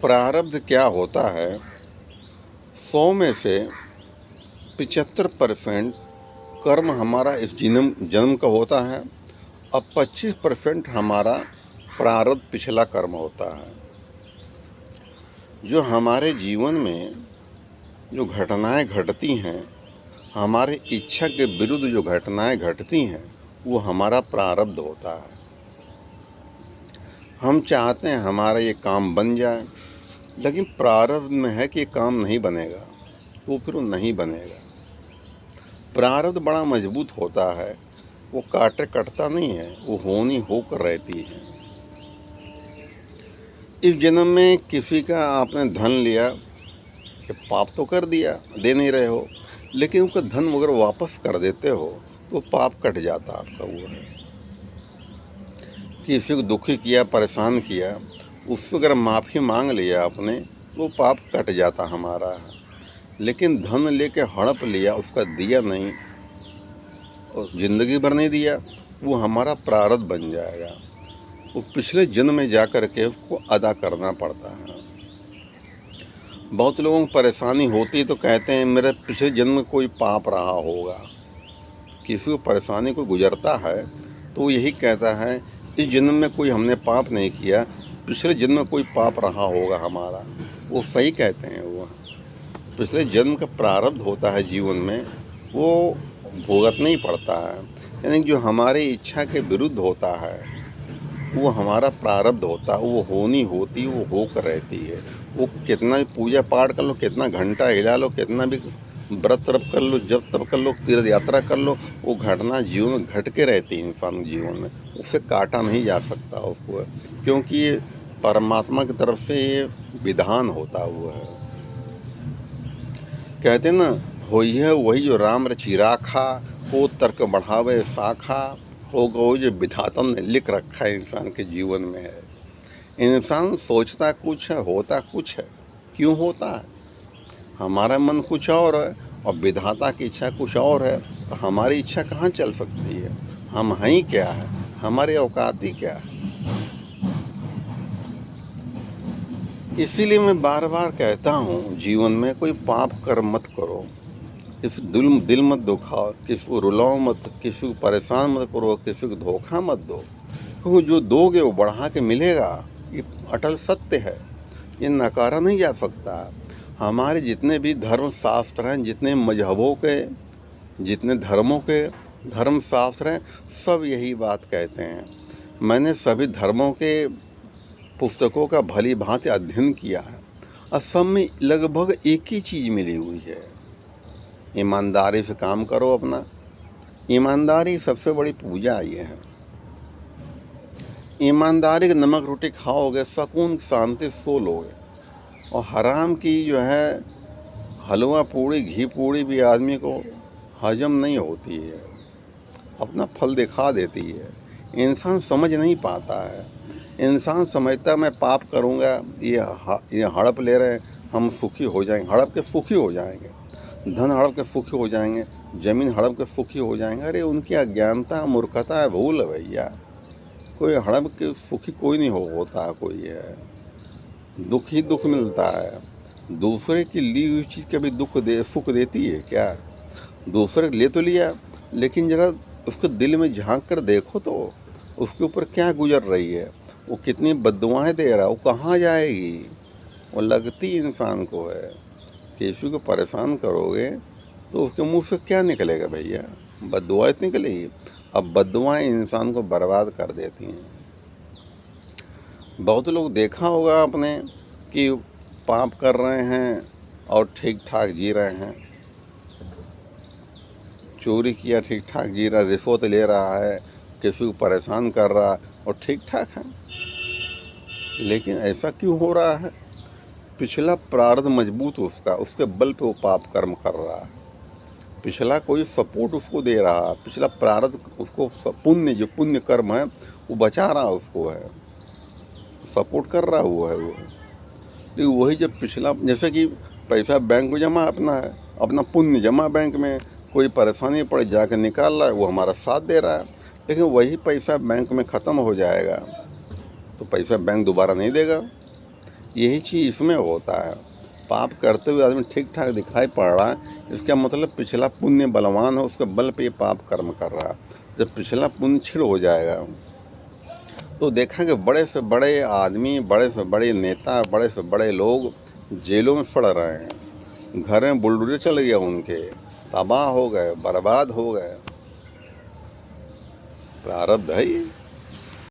प्रारब्ध क्या होता है? 100 में से 75% कर्म हमारा इस जन्म का होता है और 25% हमारा प्रारब्ध पिछला कर्म होता है। जो हमारे जीवन में जो घटनाएं घटती हैं, हमारे इच्छा के विरुद्ध जो घटनाएं घटती हैं, वो हमारा प्रारब्ध होता है। हम चाहते हैं हमारा ये काम बन जाए, लेकिन प्रारब्ध में है कि ये काम नहीं बनेगा, तो फिर वो नहीं बनेगा। प्रारब्ध बड़ा मजबूत होता है, वो कटता नहीं है, वो होनी होकर रहती है। इस जन्म में किसी का आपने धन लिया, कि पाप तो कर दिया, दे नहीं रहे हो, लेकिन उसका धन अगर वापस कर देते हो तो पाप कट जाता आपका। वो है किसी को दुखी किया, परेशान किया, उससे अगर माफ़ी मांग लिया आपने, तो पाप कट जाता हमारा है। लेकिन धन लेके हड़प लिया, उसका दिया नहीं और ज़िंदगी भर नहीं दिया, वो हमारा प्रारब्ध बन जाएगा। वो पिछले जन्म में जा कर के उसको अदा करना पड़ता है। बहुत लोगों को परेशानी होती है तो कहते हैं मेरे पिछले जन्म में कोई पाप रहा होगा। किसी को परेशानी को गुजरता है तो वो यही कहता है इस जन्म में कोई हमने पाप नहीं किया, पिछले जन्म में कोई पाप रहा होगा हमारा। वो सही कहते हैं। वो पिछले जन्म का प्रारब्ध होता है जीवन में, वो भुगतना ही पड़ता है। यानी जो हमारी इच्छा के विरुद्ध होता है वो हमारा प्रारब्ध होता है, वो होनी होती, वो होकर रहती है। वो कितना भी पूजा पाठ कर लो, कितना घंटा हिला लो, कितना भी व्रत तप कर लो, जब तब कर लो, तीर्थ यात्रा कर लो, वो घटना जीवन में घट के रहती है। इंसान जीवन में उसे काटा नहीं जा सकता उसको, क्योंकि ये परमात्मा की तरफ से ये विधान होता हुआ है। कहते ना, होई है वही जो राम रचि राखा, हो तर्क बढ़ावे शाखा, होगा वो जो विधाता ने लिख रखा है इंसान के जीवन में है। इंसान सोचता कुछ है, होता कुछ है। क्यों होता है? हमारा मन कुछ और है और विधाता की इच्छा कुछ और है। तो हमारी इच्छा कहाँ चल सकती है? हम हैं ही क्या है? हमारी औकात ही क्या है? इसीलिए मैं बार बार कहता हूँ, जीवन में कोई पाप कर्म मत करो, किसी दिल मत दुखाओ, किसी को रुलाओ मत, किसी को परेशान मत करो, किसी को धोखा मत दो। क्योंकि जो दोगे वो बढ़ा के मिलेगा, ये अटल सत्य है, ये नकारा नहीं जा सकता। हमारे जितने भी धर्म शास्त्र हैं, जितने मजहबों के, जितने धर्मों के धर्म शास्त्र हैं, सब यही बात कहते हैं। मैंने सभी धर्मों के पुस्तकों का भली भांति अध्ययन किया है और सब में लगभग एक ही चीज़ मिली हुई है, ईमानदारी से काम करो अपना। ईमानदारी सबसे बड़ी पूजा ये है। ईमानदारी की नमक रोटी खाओगे, सुकून शांति सो लोगे। और हराम की जो है हलवा पूड़ी, घी पूड़ी भी आदमी को हजम नहीं होती है, अपना फल दिखा देती है। इंसान समझ नहीं पाता है। इंसान समझता मैं पाप करूँगा, ये हड़प ले रहे हैं, हम सुखी हो जाएंगे, हड़प के सुखी हो जाएंगे, धन हड़प के सुखी हो जाएंगे, ज़मीन हड़प के सुखी हो जाएंगे। अरे उनकी अज्ञानता, मूर्खता है, भूल है भैया। कोई हड़प के सुखी कोई नहीं होता है। कोई है दुख ही दुख मिलता है। दूसरे की ली हुई चीज़ कभी सुख देती है क्या? दूसरे ले तो लिया, लेकिन जरा उसके दिल में झांक कर देखो तो उसके ऊपर क्या गुजर रही है, वो कितनी बद्दुआएं दे रहा है, वो कहाँ जाएगी? वो लगती इंसान को है। किसी को परेशान करोगे तो उसके मुंह से क्या निकलेगा भैया? बद्दुआएं निकलेगी। अब बद्दुआएं इंसान को बर्बाद कर देती हैं। बहुत लोग देखा होगा आपने कि पाप कर रहे हैं और ठीक ठाक जी रहे हैं, चोरी किया ठीक ठाक जी रहा, रिश्वत ले रहा है, किसी को परेशान कर रहा और ठीक ठाक है। लेकिन ऐसा क्यों हो रहा है? पिछला प्रारब्ध मजबूत उसका, उसके बल पे वो पाप कर्म कर रहा है। पिछला कोई सपोर्ट उसको दे रहा है, पिछला प्रारब्ध उसको पुण्य, जो पुण्य कर्म है वो बचा रहा उसको है, सपोर्ट कर रहा हुआ है वो। लेकिन वही जब पिछला, जैसे कि पैसा बैंक में जमा अपना है, अपना पुण्य जमा बैंक में, कोई परेशानी पड़े जाकर निकाल रहा है, वो हमारा साथ दे रहा है। लेकिन वही पैसा बैंक में ख़त्म हो जाएगा तो पैसा बैंक दोबारा नहीं देगा। यही चीज़ इसमें होता है। पाप करते हुए आदमी ठीक ठाक दिखाई पड़ रहा है, इसका मतलब पिछला पुण्य बलवान है, उसके बल पे ये पाप कर्म कर रहा है। जब पिछला पुण्य क्षीण हो जाएगा तो देखा कि बड़े से बड़े आदमी, बड़े से बड़े नेता, बड़े से बड़े लोग जेलों में सड़ रहे हैं, घर में बुलडोजर चल गया उनके, तबाह हो गए, बर्बाद हो गए। प्रारब्ध है ये।